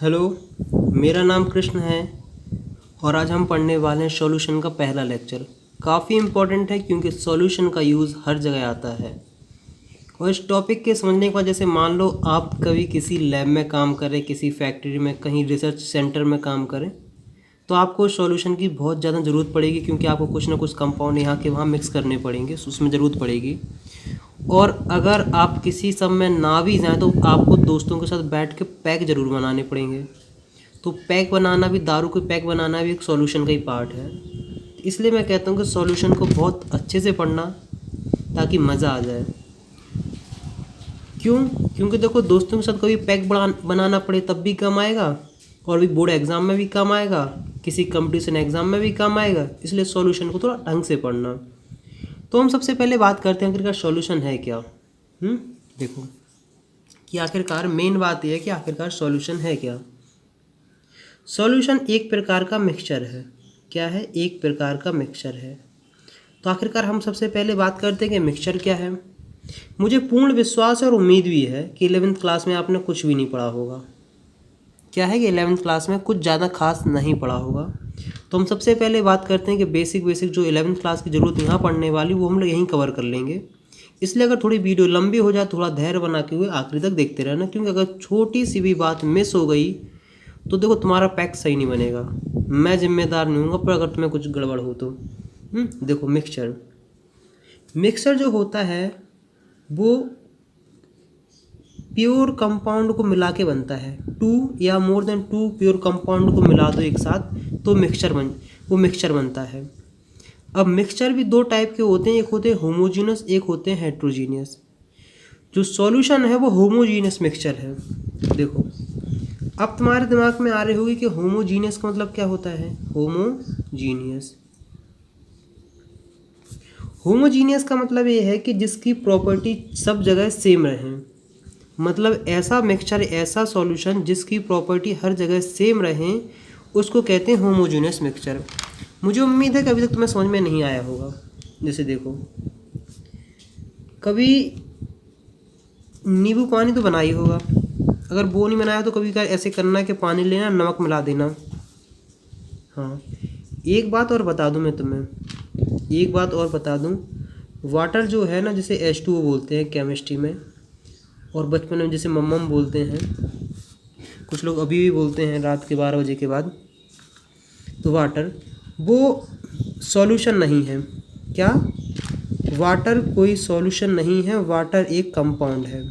Hello, मेरा नाम कृष्ण है और आज हम पढ़ने वाले हैं सॉल्यूशन का पहला लेक्चर। काफ़ी इम्पोर्टेंट है क्योंकि सॉल्यूशन का यूज़ हर जगह आता है। और इस टॉपिक के समझने के बाद जैसे मान लो आप कभी किसी लैब में काम करें, किसी फैक्ट्री में, कहीं रिसर्च सेंटर में काम करें, तो आपको सॉल्यूशन की बहुत ज़्यादा ज़रूरत पड़ेगी क्योंकि आपको कुछ ना कुछ कंपाउंड यहाँ के वहाँ मिक्स करने पड़ेंगे, उसमें ज़रूरत पड़ेगी। और अगर आप किसी सब में ना भी जाएँ तो आपको दोस्तों के साथ बैठ के पैक ज़रूर बनाने पड़ेंगे। तो पैक बनाना भी, दारू के पैक बनाना भी एक सॉल्यूशन का ही पार्ट है। इसलिए मैं कहता हूँ कि सॉल्यूशन को बहुत अच्छे से पढ़ना ताकि मज़ा आ जाए। क्यों? क्योंकि देखो, दोस्तों के साथ कभी पैक बनाना पड़े तब भी काम आएगा, और भी बोर्ड एग्ज़ाम में भी काम आएगा, किसी कंपटीशन एग्ज़ाम में भी काम आएगा। इसलिए सॉल्यूशन को थोड़ा ढंग से पढ़ना। तो हम सबसे पहले बात करते हैं आखिरकार सॉल्यूशन है क्या। देखो कि आखिरकार मेन बात यह है कि आखिरकार सॉल्यूशन है क्या। सॉल्यूशन एक प्रकार का मिक्सचर है। क्या है? एक प्रकार का मिक्सचर है। तो आखिरकार हम सबसे पहले बात करते हैं कि मिक्सचर क्या है। मुझे पूर्ण विश्वास और उम्मीद भी है कि 11वीं क्लास में आपने कुछ भी नहीं पढ़ा होगा। क्या है कि 11वीं क्लास में कुछ ज़्यादा खास नहीं पढ़ा होगा। तो हम सबसे पहले बात करते हैं कि बेसिक जो 11वीं क्लास की ज़रूरत यहाँ पढ़ने वाली वो हम लोग यहीं कवर कर लेंगे। इसलिए अगर थोड़ी वीडियो लंबी हो जाए, थोड़ा धैर्य बना के हुए आखिरी तक देखते रहना, क्योंकि अगर छोटी सी भी बात मिस हो गई तो देखो तुम्हारा पैक सही नहीं बनेगा। मैं जिम्मेदार नहीं हूँगा पर अगर तुम्हें कुछ गड़बड़ हो तो। देखो, मिक्सचर जो होता है वो प्योर कंपाउंड को मिला के बनता है। 2 या मोर देन 2 प्योर कंपाउंड को मिला दो एक साथ तो वो मिक्सचर बनता है। अब मिक्सचर भी दो टाइप के होते हैं, एक होते हैं होमोजीनियस, एक होते हैं हेट्रोजीनियस। जो सॉल्यूशन है वो होमोजीनियस मिक्सचर है। देखो, अब तुम्हारे दिमाग में आ रही होगी कि होमोजीनियस का मतलब क्या होता है। होमोजीनियस का मतलब ये है कि जिसकी प्रॉपर्टी सब जगह सेम रहे। मतलब ऐसा मिक्सचर, ऐसा सॉल्यूशन जिसकी प्रॉपर्टी हर जगह सेम रहे, उसको कहते हैं होमोजीनियस मिक्सचर। मुझे उम्मीद है कि अभी तक तुम्हें समझ में नहीं आया होगा। जैसे देखो, कभी नींबू पानी तो बनाई होगा, अगर वो नहीं बनाया तो कभी ऐसे करना कि पानी लेना, नमक मिला देना। हाँ, एक बात और बता दूं मैं तुम्हें, वाटर जो है ना, जिसे H2O बोलते हैं केमिस्ट्री में, और बचपन में जैसे मम्मम बोलते हैं, कुछ लोग अभी भी बोलते हैं रात के 12 बजे के बाद। तो वाटर वो सॉल्यूशन नहीं है। क्या? वाटर कोई सॉल्यूशन नहीं है, वाटर एक कंपाउंड है।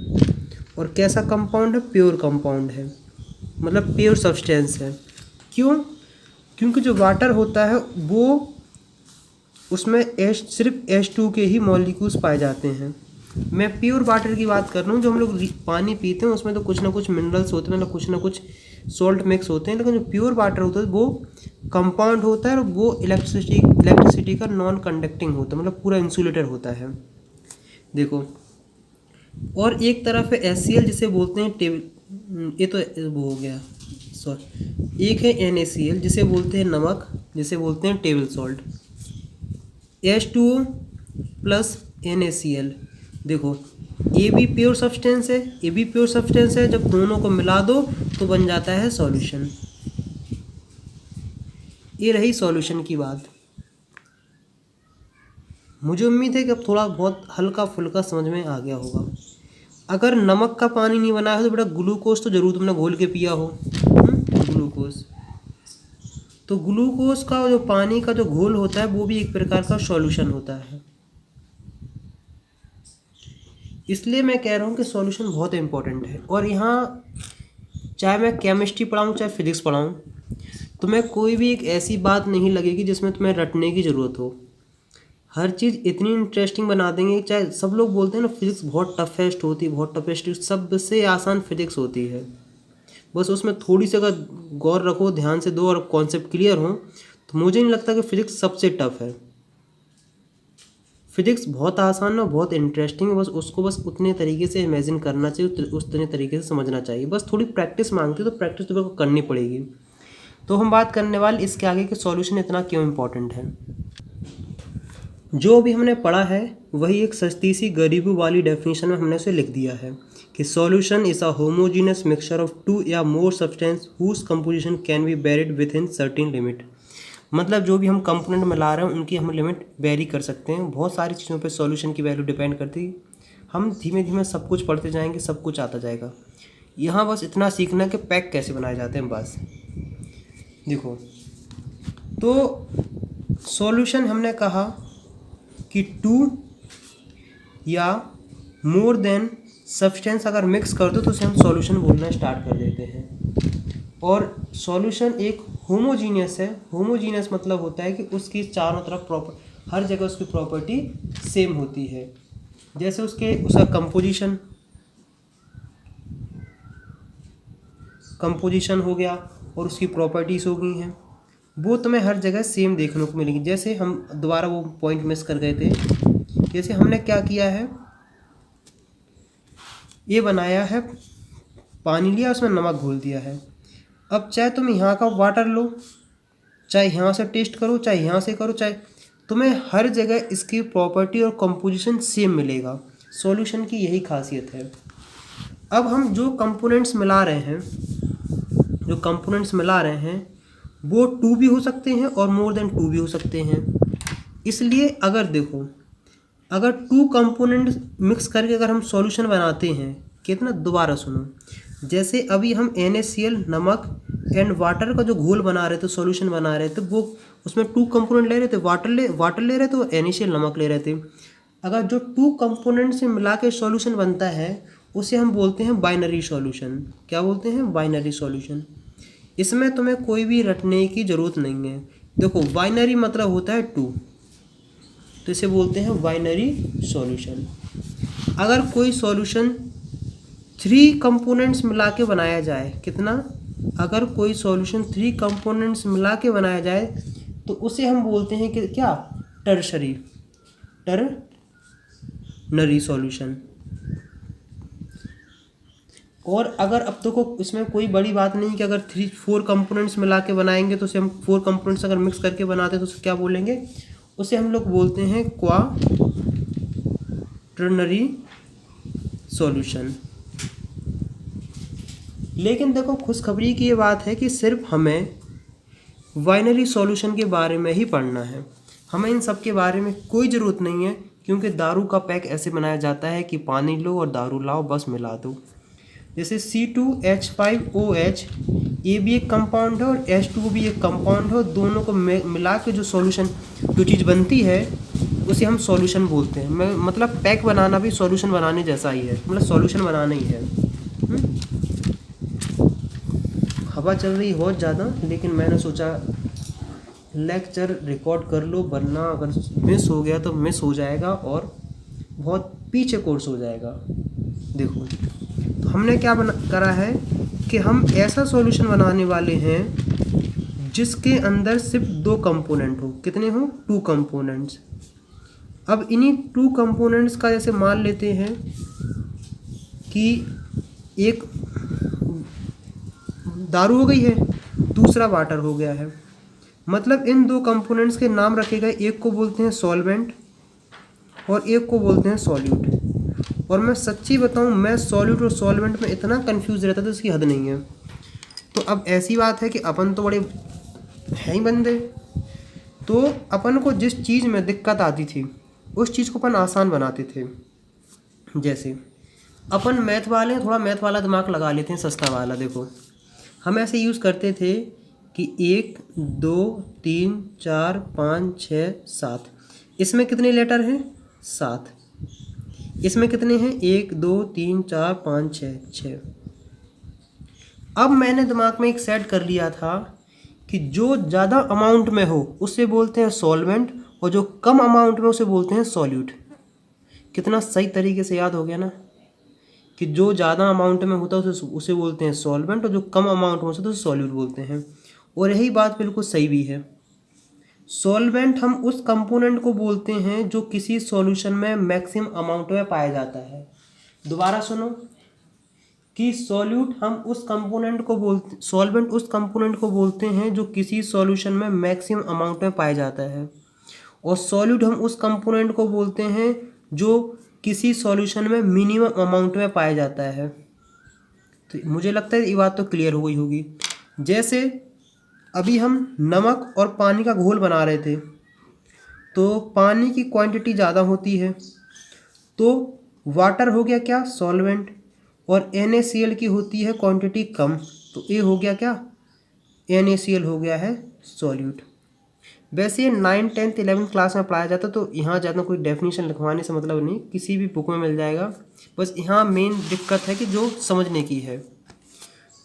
और कैसा कंपाउंड है? प्योर कंपाउंड है, मतलब प्योर सब्सटेंस है। क्यों? क्योंकि जो वाटर होता है वो उसमें सिर्फ H2 के ही मॉलिक्यूल्स पाए जाते हैं। मैं प्योर वाटर की बात कर रहा हूँ। जो हम लोग पानी पीते हैं उसमें तो कुछ ना कुछ मिनरल्स होते हैं, मतलब कुछ ना कुछ सॉल्ट मिक्स होते हैं, लेकिन जो प्योर वाटर होता है वो कंपाउंड होता है और वो इलेक्ट्रिसिटी का नॉन कंडक्टिंग होता है, मतलब पूरा इंसुलेटर होता है। देखो, और एक तरफ है HCl जिसे बोलते हैं ये तो वो हो गया, सॉरी, एक है NaCl जिसे बोलते हैं नमक, जिसे बोलते हैं table salt. H2O plus NaCl, देखो ये भी प्योर सब्सटेंस है, ये भी प्योर सब्सटेंस है। जब दोनों को मिला दो तो बन जाता है सॉल्यूशन। ये रही सॉल्यूशन की बात। मुझे उम्मीद है कि अब थोड़ा बहुत हल्का फुल्का समझ में आ गया होगा। अगर नमक का पानी नहीं बना है तो बेटा ग्लूकोज तो ज़रूर तुमने घोल के पिया हो। ग्लूकोज, तो ग्लूकोज का जो पानी का जो घोल होता है वो भी एक प्रकार का सॉल्यूशन होता है। इसलिए मैं कह रहा हूँ कि सॉल्यूशन बहुत इंपॉर्टेंट है। और यहाँ चाहे मैं केमिस्ट्री पढ़ाऊँ चाहे फिजिक्स पढ़ाऊँ, तुम्हें कोई भी एक ऐसी बात नहीं लगेगी जिसमें तुम्हें रटने की ज़रूरत हो। हर चीज़ इतनी इंटरेस्टिंग बना देंगे। चाहे सब लोग बोलते हैं ना फिजिक्स बहुत टफेस्ट होती है, बहुत टफेस्ट, सबसे आसान फिजिक्स होती है। बस उसमें थोड़ी सी अगर गौर रखो, ध्यान से दो और कॉन्सेप्ट क्लियर हो, तो मुझे नहीं लगता कि फिजिक्स सबसे टफ है। फिजिक्स बहुत आसान है, बहुत इंटरेस्टिंग है। बस उसको उतने तरीके से इमेजिन करना चाहिए, उतने तरीके से समझना चाहिए। बस थोड़ी प्रैक्टिस मांगती है, तो प्रैक्टिस तो को करनी पड़ेगी। तो हम बात करने वाले इसके आगे कि सॉल्यूशन इतना क्यों इम्पोर्टेंट है। जो भी हमने पढ़ा है वही एक सस्ती सी गरीबी वाली डेफिनेशन में हमने उसे लिख दिया है कि solution is a homogeneous mixture of two या more substance whose composition can be varied within certain limit. मतलब जो भी हम कंपोनेंट मिला रहे हैं उनकी हम लिमिट वेरी कर सकते हैं। बहुत सारी चीज़ों पे सॉल्यूशन की वैल्यू डिपेंड करती है। हम धीमे धीमे सब कुछ पढ़ते जाएंगे, सब कुछ आता जाएगा। यहाँ बस इतना सीखना कि पैक कैसे बनाए जाते हैं बस। देखो तो सॉल्यूशन हमने कहा कि टू या मोर देन सब्सटेंस अगर मिक्स कर दो तो उसे हम सॉल्यूशन बोलना स्टार्ट कर देते हैं। और सॉल्यूशन एक होमोजीनियस है। होमोजीनियस मतलब होता है कि उसकी चारों तरफ प्रॉपर हर जगह उसकी प्रॉपर्टी सेम होती है। जैसे उसका कंपोजिशन हो गया और उसकी प्रॉपर्टीज़ हो गई हैं, वो तुम्हें हर जगह सेम देखने को मिलेगी। जैसे हम दोबारा वो पॉइंट मिस कर गए थे। जैसे हमने क्या किया है, ये बनाया है, पानी लिया, उसमें नमक घोल दिया है। अब चाहे तुम यहाँ का वाटर लो, चाहे यहाँ से टेस्ट करो, चाहे यहाँ से करो, चाहे तुम्हें हर जगह इसकी प्रॉपर्टी और कंपोजिशन सेम मिलेगा। सॉल्यूशन की यही खासियत है। अब हम जो कंपोनेंट्स मिला रहे हैं वो टू भी हो सकते हैं और मोर देन टू भी हो सकते हैं। इसलिए अगर देखो, अगर टू कंपोनेंट मिक्स करके अगर हम सॉल्यूशन बनाते हैं, कितना, दोबारा सुनो, जैसे अभी हम NaCl नमक एंड वाटर का जो घोल बना रहे थे, सॉल्यूशन बना रहे थे, वो उसमें टू कंपोनेंट ले रहे थे, वाटर ले रहे थे और NaCl नमक ले रहे थे। अगर जो टू कंपोनेंट से मिला के सॉल्यूशन बनता है उसे हम बोलते हैं बाइनरी सॉल्यूशन। क्या बोलते हैं? Binary solution. इसमें तुम्हें कोई भी रटने की ज़रूरत नहीं है। देखो बाइनरी मतलब होता है टू, तो इसे बोलते हैं बाइनरी सॉल्यूशन। अगर कोई सॉल्यूशन थ्री कंपोनेंट्स मिला के बनाया जाए, कितना, अगर कोई सॉल्यूशन थ्री कंपोनेंट्स मिला के बनाया जाए तो उसे हम बोलते हैं कि क्या, टर्नरी सॉल्यूशन। और अगर अब तो को इसमें कोई बड़ी बात नहीं कि अगर 4 कंपोनेंट्स मिला के बनाएंगे तो उसे हम 4 कंपोनेंट्स अगर मिक्स करके बनाते हैं तो उसे क्या बोलेंगे, उसे हम लोग बोलते हैं क्वाटर्नरी सॉल्यूशन। लेकिन देखो खुशखबरी की ये बात है कि सिर्फ हमें बाइनरी सॉल्यूशन के बारे में ही पढ़ना है, हमें इन सब के बारे में कोई ज़रूरत नहीं है। क्योंकि दारू का पैक ऐसे बनाया जाता है कि पानी लो और दारू लाओ, बस मिला दो। जैसे C2H5OH, ये भी एक कंपाउंड है और H2O भी एक कंपाउंड है। दोनों को मिला के जो सॉल्यूशन, जो चीज़ बनती है उसे हम सॉल्यूशन बोलते हैं। मतलब पैक बनाना भी सॉल्यूशन बनाने जैसा ही है, मतलब सॉल्यूशन बनाना ही है। हवा चल रही बहुत ज़्यादा, लेकिन मैंने सोचा लेक्चर रिकॉर्ड कर लो, वरना अगर मिस हो गया तो मिस हो जाएगा और बहुत पीछे कोर्स हो जाएगा। देखो तो हमने क्या करा है कि हम ऐसा सॉल्यूशन बनाने वाले हैं जिसके अंदर सिर्फ 2 कंपोनेंट हो। कितने हो? 2 कंपोनेंट्स। अब इन्हीं 2 कंपोनेंट्स का जैसे मान लेते हैं कि एक दारू हो गई है, दूसरा वाटर हो गया है। मतलब इन 2 कंपोनेंट्स के नाम रखे गए, एक को बोलते हैं सॉल्वेंट और एक को बोलते हैं सॉल्यूट। और मैं सच्ची बताऊं, मैं सॉल्यूट और सॉल्वेंट में इतना कंफ्यूज रहता था इसकी हद नहीं है। तो अब ऐसी बात है कि अपन तो बड़े हैं ही बंदे, तो अपन को जिस चीज़ में दिक्कत आती थी उस चीज़ को अपन आसान बनाते थे। जैसे अपन मैथ वाले, थोड़ा मैथ वाला दिमाग लगा लेते हैं, सस्ता वाला। देखो हम ऐसे यूज़ करते थे कि 1 2 3 4 5 6 7, इसमें कितने लेटर हैं? 7। इसमें कितने हैं? 1 2 3 4 5 6। अब मैंने दिमाग में एक सेट कर लिया था कि जो ज़्यादा अमाउंट में हो उसे बोलते हैं सॉल्वेंट और जो कम अमाउंट में उसे बोलते हैं सॉल्यूट। कितना सही तरीके से याद हो गया ना, कि जो ज़्यादा अमाउंट में होता है उसे बोलते हैं सॉल्वेंट और जो कम अमाउंट में होता है उसे सॉल्यूट बोलते हैं। और यही बात बिल्कुल सही भी है। सॉल्वेंट हम उस कंपोनेंट को बोलते हैं जो किसी सॉल्यूशन में मैक्सिमम अमाउंट में पाया जाता है। दोबारा सुनो कि सॉल्यूट हम उस कंपोनेंट को सॉल्वेंट उस कंपोनेंट को बोलते हैं जो किसी सॉल्यूशन में मैक्सिमम अमाउंट में पाया जाता है। और सॉल्यूट हम उस कंपोनेंट को बोलते हैं जो किसी सॉल्यूशन में मिनिमम अमाउंट में पाया जाता है। तो मुझे लगता है ये बात तो क्लियर हो गई होगी। जैसे अभी हम नमक और पानी का घोल बना रहे थे, तो पानी की क्वांटिटी ज़्यादा होती है, तो वाटर हो गया क्या, सॉल्वेंट, और NaCl की होती है क्वांटिटी कम, तो ये हो गया क्या, NaCl हो गया है सॉल्यूट। वैसे ये 9, 10th, 11th क्लास में पढ़ाया जाता, तो यहाँ ज़्यादा कोई डेफिनेशन लिखवाने से मतलब नहीं, किसी भी बुक में मिल जाएगा। बस यहाँ मेन दिक्कत है कि जो समझने की है,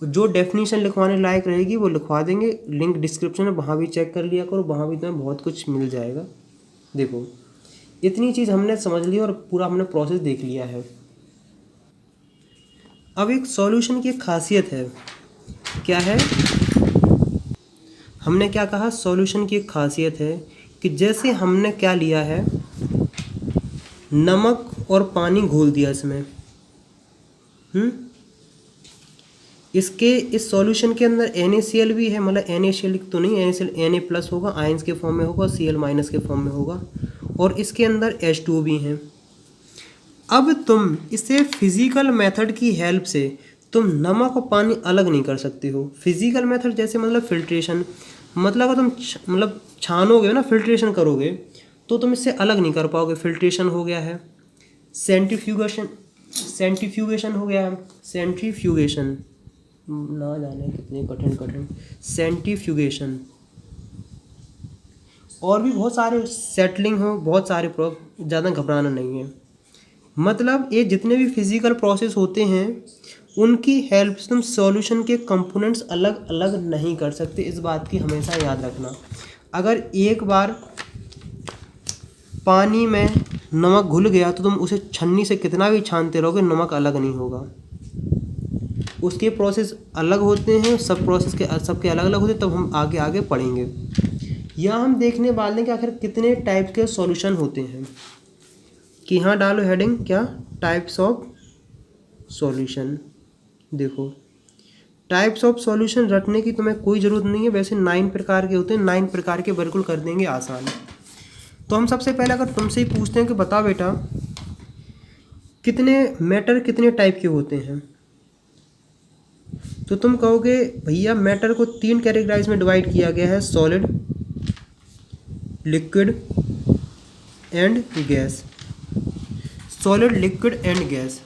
जो डेफिनेशन लिखवाने लायक रहेगी वो लिखवा देंगे, लिंक डिस्क्रिप्शन में, वहाँ भी चेक कर लिया करो, वहाँ भी तुम्हें बहुत कुछ मिल जाएगा। देखो इतनी चीज़ हमने समझ ली और पूरा हमने प्रोसेस देख लिया है। अब एक सॉल्यूशन की एक खासियत है, क्या है, हमने क्या कहा, सॉल्यूशन की एक खासियत है कि जैसे हमने क्या लिया है, नमक और पानी घोल दिया इसमें, इसके इस सॉल्यूशन के अंदर NaCl भी है, मतलब NaCl तो नहीं, NaCl Na+ होगा, आयंस के फॉर्म में होगा, Cl- के फॉर्म में होगा, और इसके अंदर H2O भी हैं। अब तुम इसे फिजिकल मेथड की हेल्प से तुम नमक और पानी अलग नहीं कर सकते हो। फिजिकल मेथड जैसे मतलब फिल्ट्रेशन, मतलब अगर तुम मतलब छानोगे ना, फिल्ट्रेशन करोगे, तो तुम इससे अलग नहीं कर पाओगे। फिल्ट्रेशन हो गया है, सेंट्रीफ्यूगेशन हो गया है, सेंट्रीफ्यूगेशन ना जाने कितने कठिन सेंट्रीफ्यूगेशन, और भी बहुत सारे, सेटलिंग हो, बहुत सारे ज़्यादा घबराना नहीं है। मतलब ये जितने भी फिजिकल प्रोसेस होते हैं उनकी हेल्प से तुम सॉल्यूशन के कंपोनेंट्स अलग अलग नहीं कर सकते, इस बात की हमेशा याद रखना। अगर एक बार पानी में नमक घुल गया तो तुम उसे छन्नी से कितना भी छानते रहोगे, नमक अलग नहीं होगा। उसके प्रोसेस अलग होते हैं, सब प्रोसेस के सबके अलग अलग होते हैं, तब हम आगे आगे पढ़ेंगे। यहाँ हम देखने वाले हैं कि आखिर कितने टाइप के सॉल्यूशन होते हैं, कि यहाँ डालो हेडिंग, क्या, टाइप्स ऑफ सॉल्यूशन। देखो टाइप्स ऑफ सॉल्यूशन रटने की तुम्हें कोई ज़रूरत नहीं है, वैसे 9 प्रकार के होते हैं, 9 प्रकार के बिल्कुल कर देंगे आसान। तो हम सबसे पहले अगर तुमसे ही पूछते हैं कि बताओ बेटा कितने मैटर कितने टाइप के होते हैं, तो तुम कहोगे भैया मैटर को 3 कैटेगराइज में डिवाइड किया गया है, solid, liquid and gas. Solid, liquid and gas.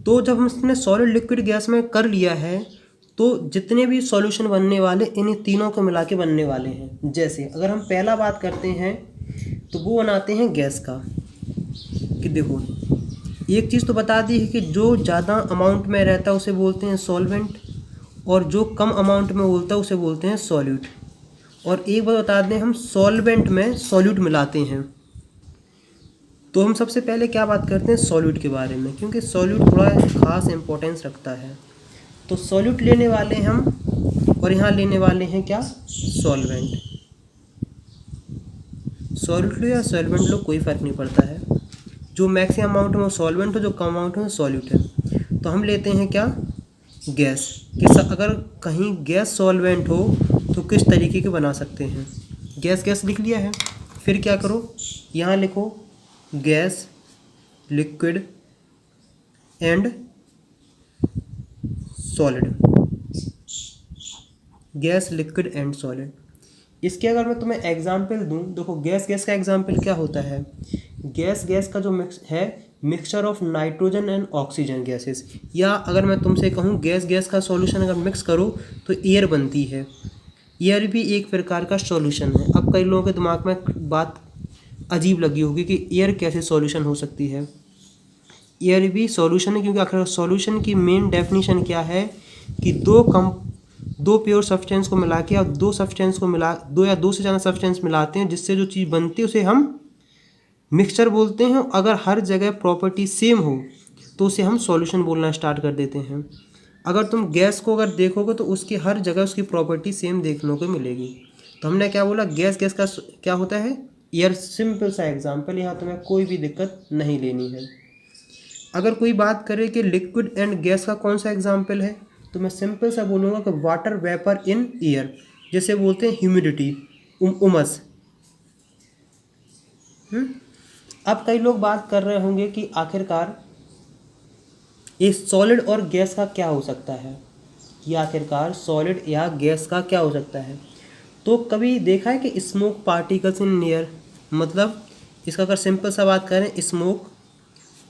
तो जब हमने सॉलिड, लिक्विड, गैस में कर लिया है, तो जितने भी सॉल्यूशन बनने वाले इन्हीं तीनों को मिला के बनने वाले हैं। जैसे अगर हम पहला बात करते हैं तो वो बनाते हैं गैस का, कि देखो एक चीज़ तो बता दी है कि जो ज़्यादा अमाउंट में रहता है उसे बोलते हैं सॉल्वेंट, और जो कम अमाउंट में बोलता है उसे बोलते हैं सॉल्यूट। और एक बात बता दें, हम सॉल्वेंट में सॉल्यूट मिलाते हैं। तो हम सबसे पहले क्या बात करते हैं, सॉल्यूट के बारे में, क्योंकि सॉल्यूट थोड़ा ख़ास इंपॉर्टेंस रखता है। तो सॉल्यूट लेने वाले हम, और यहाँ लेने वाले हैं क्या, सॉल्वेंट। सॉल्यूट लो या सॉल्वेंट लो कोई फ़र्क नहीं पड़ता है, जो मैक्सिमम अमाउंट में वो सॉल्वेंट हो, जो कम अमाउंट में वो सॉल्यूट है। तो हम लेते हैं क्या, गैस। अगर कहीं गैस सॉल्वेंट हो तो किस तरीके के बना सकते हैं, गैस गैस लिख लिया है, फिर क्या करो, यहाँ लिखो gas, liquid and solid, gas, liquid and solid. इसके अगर मैं तुम्हें एग्जांपल दूं, देखो गैस गैस का एग्जांपल क्या होता है, गैस गैस का जो mixture of nitrogen and oxygen gases. या अगर मैं तुमसे कहूँ गैस गैस का सॉल्यूशन अगर मिक्स करो तो एयर बनती है, एयर भी एक प्रकार का सॉल्यूशन है। अब कई लोगों के दिमाग में बात अजीब लगी होगी कि एयर कैसे सॉल्यूशन हो सकती है, एयर भी सॉल्यूशन है, क्योंकि आखिर सॉल्यूशन की मेन डेफिनेशन क्या है कि दो प्योर सब्सटेंस को मिला के, या दो सब्सटेंस को मिला, दो या दो से ज़्यादा सब्सटेंस मिलाते हैं, जिससे जो चीज़ बनती है उसे हम मिक्सचर बोलते हैं। अगर हर जगह प्रॉपर्टी सेम हो तो उसे हम सॉल्यूशन बोलना स्टार्ट कर देते हैं। अगर तुम गैस को अगर देखोगे तो उसकी हर जगह उसकी प्रॉपर्टी सेम देखने को मिलेगी। तो हमने क्या बोला, गैस गैस का क्या होता है, एयर। सिंपल सा एग्जाम्पल, यहाँ तुम्हें कोई भी दिक्कत नहीं लेनी है। अगर कोई बात करे कि लिक्विड एंड गैस का कौन सा एग्जाम्पल है, तो मैं सिंपल सा बोलूँगा कि वाटर वेपर इन एयर, जैसे बोलते हैं ह्यूमिडिटी, उमस। अब कई लोग बात कर रहे होंगे कि आखिरकार इस सॉलिड और गैस का क्या हो सकता है, कि आखिरकार सॉलिड या गैस का क्या हो सकता है। तो कभी देखा है कि स्मोक पार्टिकल्स इन एयर, मतलब इसका अगर सिंपल सा बात करें, स्मोक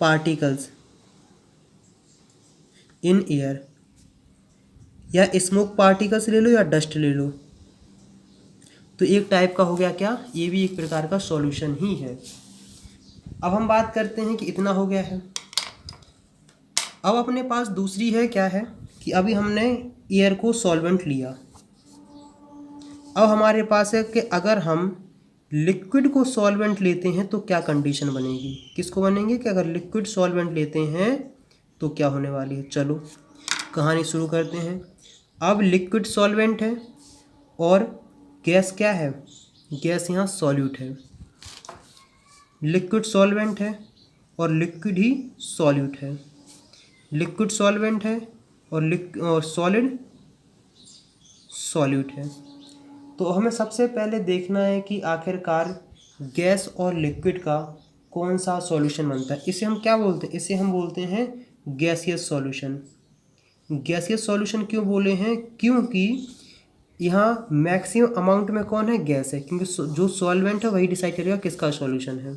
पार्टिकल्स इन एयर, या स्मोक पार्टिकल्स ले लो या डस्ट ले लो, तो एक टाइप का हो गया क्या, ये भी एक प्रकार का सॉल्यूशन ही है। अब हम बात करते हैं कि इतना हो गया है। अब अपने पास दूसरी है, क्या है कि अभी हमने एयर को सॉल्वेंट लिया। अब हमारे पास है कि अगर हम लिक्विड को सॉल्वेंट लेते हैं तो क्या कंडीशन बनेगी, किसको बनेंगे कि अगर लिक्विड सॉल्वेंट लेते हैं तो क्या होने वाली है। चलो कहानी शुरू करते हैं। अब लिक्विड सॉल्वेंट है और गैस क्या है, गैस यहाँ सॉल्यूट है। लिक्विड सॉल्वेंट है और लिक्विड ही सॉल्यूट है, लिक्विड सॉल्वेंट है और सॉलिड सॉल्यूट है। तो हमें सबसे पहले देखना है कि आखिरकार गैस और लिक्विड का कौन सा सॉल्यूशन बनता है। इसे हम क्या बोलते हैं, इसे हम बोलते हैं गैसियस सॉल्यूशन। गैसियस सॉल्यूशन क्यों बोले हैं, क्योंकि यहाँ मैक्सिमम अमाउंट में कौन है, गैस है, क्योंकि जो सॉल्वेंट है वही डिसाइड करेगा किसका सॉल्यूशन है।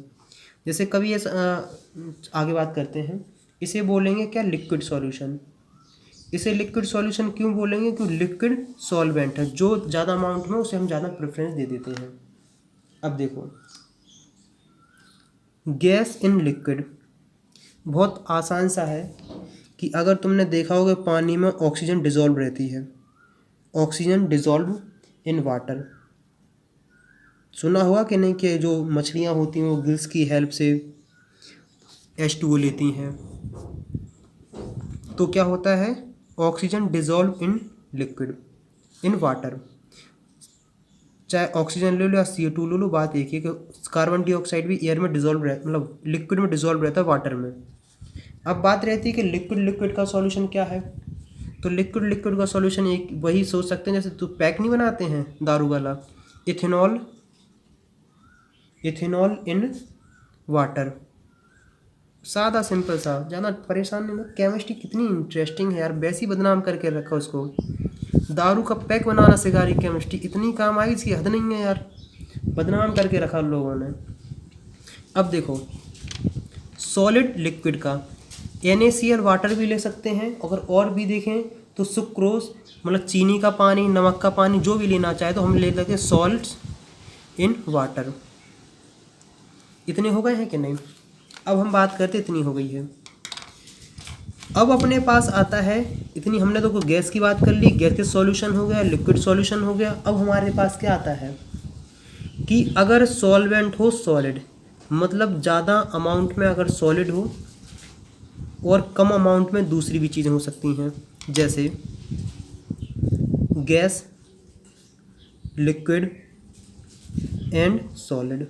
जैसे कभी आगे बात करते हैं, इसे बोलेंगे क्या, लिक्विड सॉल्यूशन। इसे लिक्विड सॉल्यूशन क्यों बोलेंगे, क्योंकि लिक्विड सॉल्वेंट है, जो ज़्यादा अमाउंट में उसे हम ज़्यादा प्रेफरेंस दे देते हैं। अब देखो गैस इन लिक्विड बहुत आसान सा है कि अगर तुमने देखा होगा पानी में ऑक्सीजन डिज़ोल्व रहती है, ऑक्सीजन डिज़ोल्व इन वाटर, सुना हुआ कि नहीं, कि जो मछलियाँ होती हैं वो गिल्स की हेल्प से H2O लेती हैं, तो क्या होता है, oxygen dissolve in liquid in water. चाहे ऑक्सीजन ले लो या CO2 ले लो, बात एक ही कि कार्बन डाइऑक्साइड भी एयर में डिज़ोल्व रहता, मतलब लिक्विड में डिज़ोल्व रहता है वाटर में। अब बात रहती है कि लिक्विड का सॉल्यूशन क्या है। तो लिक्विड का सॉल्यूशन एक वही सोच सकते हैं, जैसे तो पैक नहीं बनाते हैं दारू वाला, इथेनॉल इन वाटर। सादा सिंपल सा, ज़्यादा परेशान नहीं। केमिस्ट्री कितनी इंटरेस्टिंग है यार, वैसी बदनाम करके रखा उसको। दारू का पैक बनाना सिखा रही केमिस्ट्री, इतनी काम आई इसकी हद नहीं है यार, बदनाम करके रखा लोगों ने। अब देखो सॉलिड लिक्विड का NaCl वाटर भी ले सकते हैं, अगर और भी देखें तो सुक्रोज मतलब चीनी का पानी, नमक का पानी, जो भी लेना चाहे तो हम ले लेते हैं सॉल्ट्स इन वाटर। इतने हो गए हैं कि नहीं। अब हम बात करते इतनी हो गई है। अब अपने पास आता है, इतनी हमने तो गैस की बात कर ली, गैस के सॉल्यूशन हो गया, लिक्विड सॉल्यूशन हो गया। अब हमारे पास क्या आता है कि अगर सॉल्वेंट हो सॉलिड, मतलब ज़्यादा अमाउंट में अगर सॉलिड हो और कम अमाउंट में दूसरी भी चीज़ें हो सकती हैं, जैसे गैस, लिक्विड एंड सॉलिड।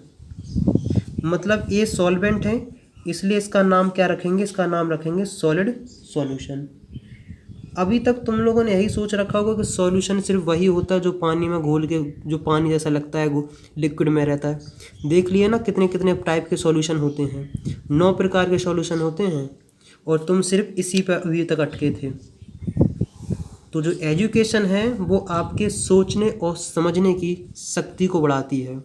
मतलब ये सॉल्वेंट है, इसलिए इसका नाम क्या रखेंगे, इसका नाम रखेंगे सॉलिड सॉल्यूशन। अभी तक तुम लोगों ने यही सोच रखा होगा कि सॉल्यूशन सिर्फ वही होता है जो पानी में घोल के, जो पानी जैसा लगता है लिक्विड में रहता है। देख लिए ना कितने कितने टाइप के सॉल्यूशन होते हैं, 9 प्रकार के सॉल्यूशन होते हैं, और तुम सिर्फ इसी पर अभी तक अटके थे। तो जो एजुकेशन है वो आपके सोचने और समझने की शक्ति को बढ़ाती है।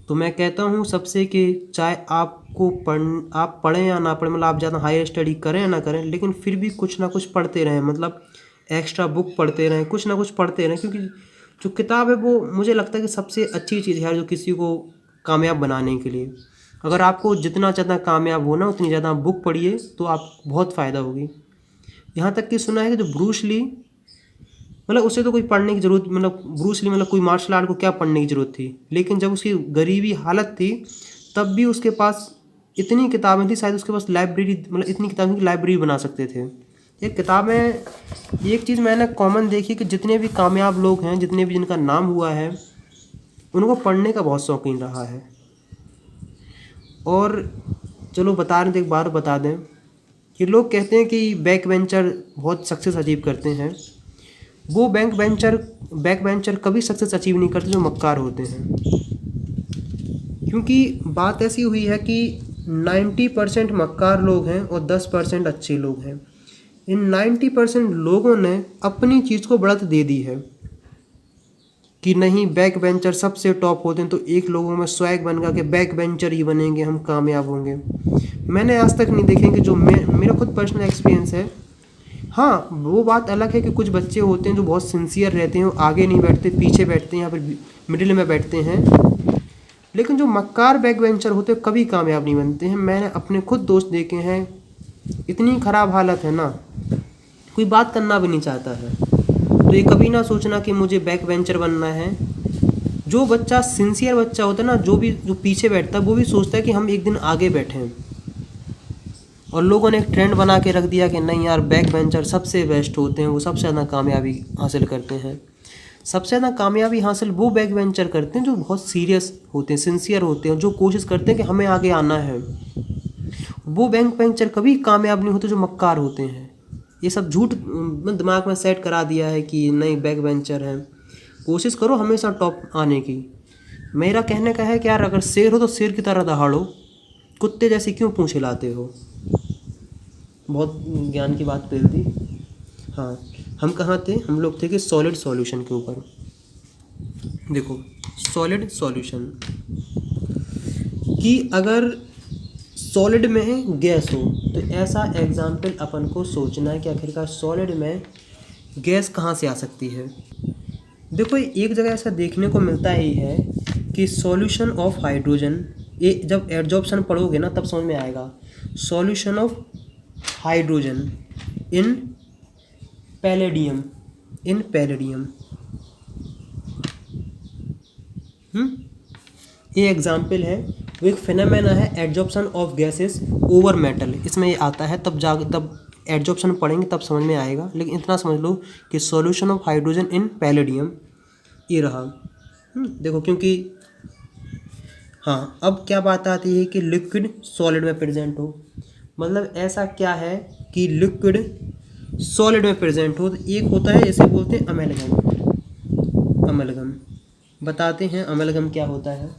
तो मैं कहता हूँ सबसे कि चाहे आपको आप पढ़ें या ना पढ़ें, मतलब आप ज़्यादा हायर स्टडी करें या ना करें, लेकिन फिर भी कुछ ना कुछ पढ़ते रहें, मतलब एक्स्ट्रा बुक पढ़ते रहें, कुछ ना कुछ पढ़ते रहें, क्योंकि जो किताब है वो मुझे लगता है कि सबसे अच्छी चीज़ है जो किसी को कामयाब बनाने के लिए। अगर आपको जितना ज़्यादा कामयाब होना उतनी ज़्यादा बुक पढ़िए तो आप बहुत फ़ायदा होगी। यहाँ तक कि सुना है कि जो ब्रूस ली, मतलब उसे तो कोई पढ़ने की ज़रूरत, मतलब ब्रूस ली मतलब कोई मार्शल आर्ट को क्या पढ़ने की ज़रूरत थी, लेकिन जब उसकी गरीबी हालत थी तब भी उसके पास इतनी किताबें थी, शायद उसके पास लाइब्रेरी, मतलब इतनी किताबें की लाइब्रेरी बना सकते थे। ये किताबें, एक चीज़ मैंने कॉमन देखी कि जितने भी कामयाब लोग हैं, जितने भी जिनका नाम हुआ है, उनको पढ़ने का बहुत शौकीन रहा है। और चलो बता रहे थे, एक बार बता दें कि लोग कहते हैं कि बैक बेंचर बहुत सक्सेस अचीव करते हैं। वो बैक बेंचर कभी सक्सेस अचीव नहीं करते जो मक्कार होते हैं। क्योंकि बात ऐसी हुई है कि 90% मक्कार लोग हैं और 10% अच्छे लोग हैं। इन 90% लोगों ने अपनी चीज़ को बढ़त दे दी है कि नहीं बैक बेंचर सबसे टॉप होते हैं, तो एक लोगों में स्वैग बन गया कि बैक बेंचर ही बनेंगे, हम कामयाब होंगे। मैंने आज तक नहीं देखे कि जो मेरा खुद पर्सनल एक्सपीरियंस है। हाँ, वो बात अलग है कि कुछ बच्चे होते हैं जो बहुत सिंसियर रहते हैं, वो आगे नहीं बैठते, पीछे बैठते हैं, यहाँ पर मिडिल में बैठते हैं। लेकिन जो मक्कार बैक बेंचर होते हैं कभी कामयाब नहीं बनते हैं। मैंने अपने खुद दोस्त देखे हैं, इतनी ख़राब हालत है ना, कोई बात करना भी नहीं चाहता है। तो ये कभी ना सोचना कि मुझे बैक बेंचर बनना है। जो बच्चा सिंसियर बच्चा होता है ना, जो पीछे बैठता है, वो भी सोचता है कि हम एक दिन आगे बैठें। और लोगों ने एक ट्रेंड बना के रख दिया कि नहीं यार बैक बेंचर सबसे बेस्ट होते हैं, वो सबसे ज़्यादा कामयाबी हासिल करते हैं। सबसे ज़्यादा कामयाबी हासिल वो बैक बेंचर करते हैं जो बहुत सीरियस होते हैं, सिंसियर होते हैं, जो कोशिश करते हैं कि हमें आगे आना है। वो बैक बेंचर कभी कामयाब नहीं होते जो मक्कार होते हैं। ये सब झूठ दिमाग में सेट करा दिया है कि नहीं बैक बेंचर हैं, कोशिश करो हमेशा टॉप आने की। मेरा कहने का है कि यार अगर शेर हो तो शेर की तरह दहाड़ो, कुत्ते जैसे क्यों पूँछ हिलाते हो। बहुत ज्ञान की बात पेल दी। हाँ, हम कहाँ थे, हम लोग थे कि सॉलिड सॉल्यूशन के ऊपर। देखो सॉलिड सॉल्यूशन कि अगर सॉलिड में गैस हो तो ऐसा एग्जाम्पल अपन को सोचना है कि आखिरकार सॉलिड में गैस कहाँ से आ सकती है। देखो एक जगह ऐसा देखने को मिलता ही है कि सॉल्यूशन ऑफ हाइड्रोजन, ये जब एडजॉर्प्शन पढ़ोगे ना तब समझ में आएगा। Solution of hydrogen in palladium, ये एग्जाम्पल है। वो एक फिनोमेना है adsorption of gases over metal, इसमें ये आता है। तब एडजॉर्प्शन पढ़ेंगे तब समझ में आएगा। लेकिन इतना समझ लो कि solution of hydrogen in palladium ये रहा। देखो क्योंकि हाँ, अब क्या बात आती है कि लिक्विड सॉलिड में प्रेजेंट हो। मतलब ऐसा क्या है कि लिक्विड सॉलिड में प्रेजेंट हो। तो एक होता है, इसे बोलते हैं अमेलगम। बताते हैं अमेलगम क्या होता है।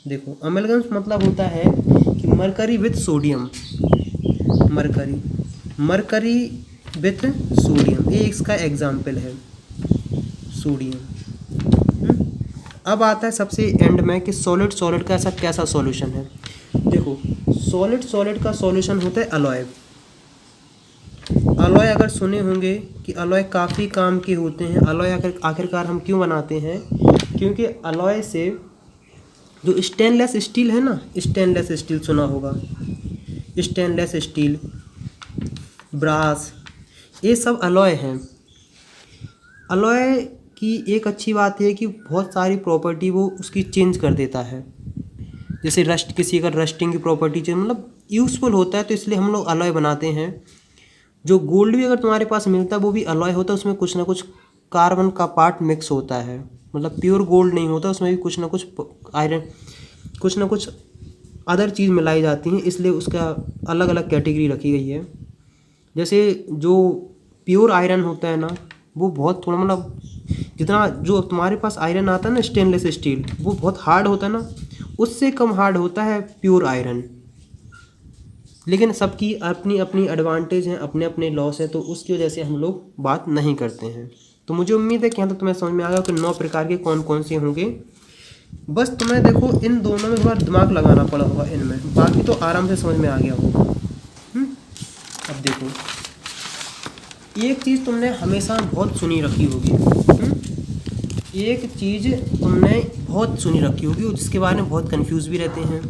देखो अमेलगम मतलब होता है कि mercury with sodium, mercury with sodium, ये इसका एग्जाम्पल है सोडियम। अब आता है सबसे एंड में कि सॉलिड का ऐसा कैसा सॉल्यूशन है। देखो सॉलिड का सॉल्यूशन होता है अलॉय। अलॉय अगर सुने होंगे कि अलॉय काफ़ी काम के होते हैं। अलॉय आखिरकार हम क्यों बनाते हैं, क्योंकि अलॉय से जो स्टेनलेस स्टील है ना, स्टेनलेस स्टील सुना होगा, स्टेनलेस स्टील, ब्रास, ये सब अलॉय हैं। अलॉय की एक अच्छी बात है कि बहुत सारी प्रॉपर्टी वो उसकी चेंज कर देता है। जैसे रस्ट, किसी अगर रस्टिंग की प्रॉपर्टी चेंज, मतलब यूज़फुल होता है, तो इसलिए हम लोग अलॉय बनाते हैं। जो गोल्ड भी अगर तुम्हारे पास मिलता है वो भी अलॉय होता है, उसमें कुछ ना कुछ कार्बन का पार्ट मिक्स होता है। मतलब प्योर गोल्ड नहीं होता, उसमें भी कुछ ना कुछ आयरन, कुछ ना कुछ अदर चीज़ मिलाई जाती हैं, इसलिए उसका अलग अलग कैटेगरी रखी गई है। जैसे जो प्योर आयरन होता है ना, वो बहुत थोड़ा, मतलब जितना जो तुम्हारे पास आयरन आता है ना स्टेनलेस स्टील, वो बहुत हार्ड होता है ना, उससे कम हार्ड होता है प्योर आयरन। लेकिन सबकी अपनी अपनी एडवांटेज हैं, अपने अपने लॉस हैं, तो उसकी वजह से हम लोग बात नहीं करते हैं। तो मुझे उम्मीद है कि यहाँ तक तुम्हें समझ में आ गया कि 9 प्रकार के कौन कौन से होंगे। बस तुम्हें देखो इन दोनों में थोड़ा दिमाग लगाना पड़ा होगा इनमें, बाकी तो आराम से समझ में आ गया होगा। अब देखो एक चीज़ तुमने हमेशा बहुत सुनी रखी होगी, एक चीज़ तुमने बहुत सुनी रखी होगी और जिसके बारे में बहुत कंफ्यूज भी रहते हैं,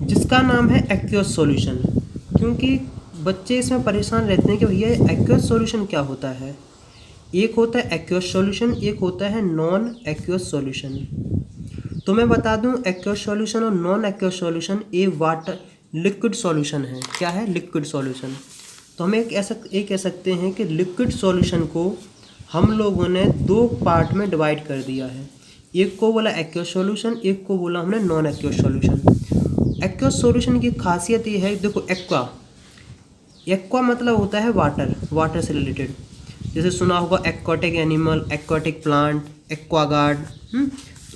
जिसका नाम है एक्वस सॉल्यूशन। क्योंकि बच्चे इसमें परेशान रहते हैं कि भैया एक्वस सॉल्यूशन क्या होता है। एक होता है एक्वस सॉल्यूशन, एक होता है नॉन एक्वस सॉल्यूशन। तो मैं बता दूं एक्वस सॉल्यूशन और नॉन एक्वस सॉल्यूशन ये वाटर लिक्विड सॉल्यूशन है। क्या है? Liquid solution. तो हम एक कह सकते हैं कि लिक्विड सॉल्यूशन को हम लोगों ने 2 पार्ट में डिवाइड कर दिया है। एक को बोला एक्वस सॉल्यूशन, एक को बोला हमने non aqueous solution. Aqueous solution की खासियत ये है, देखो एक्वा मतलब होता है वाटर से रिलेटेड। जैसे सुना होगा aquatic animal, aquatic plant, Aquaguard,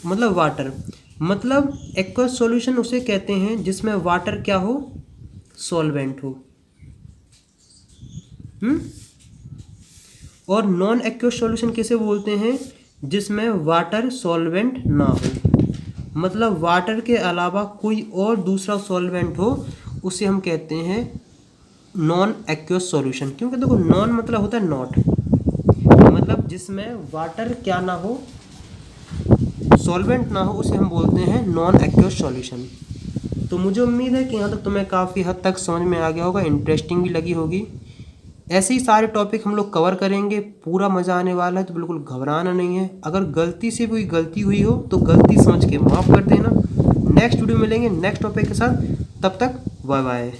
मतलब वाटर। मतलब एक्वस सॉल्यूशन उसे कहते हैं जिसमें वाटर क्या हो, सॉल्वेंट हो। और नॉन एक्वस सॉल्यूशन किसे बोलते हैं, जिसमें वाटर सॉल्वेंट ना हो, मतलब वाटर के अलावा कोई और दूसरा सॉल्वेंट हो, उसे हम कहते हैं नॉन एक्वस सॉल्यूशन। क्योंकि देखो नॉन मतलब होता है नॉट, मतलब जिसमें वाटर क्या ना हो, सॉल्वेंट ना हो, उसे हम बोलते हैं नॉन एक्वस सॉल्यूशन। तो मुझे उम्मीद है कि यहाँ तक तुम्हें काफ़ी हद तक समझ में आ गया होगा, इंटरेस्टिंग भी लगी होगी। ऐसे ही सारे टॉपिक हम लोग कवर करेंगे, पूरा मज़ा आने वाला है, तो बिल्कुल घबराना नहीं है। अगर गलती से कोई गलती हुई हो तो गलती समझ के माफ़ कर देना। नेक्स्ट वीडियो मिलेंगे नेक्स्ट टॉपिक के साथ, तब तक बाय बाय।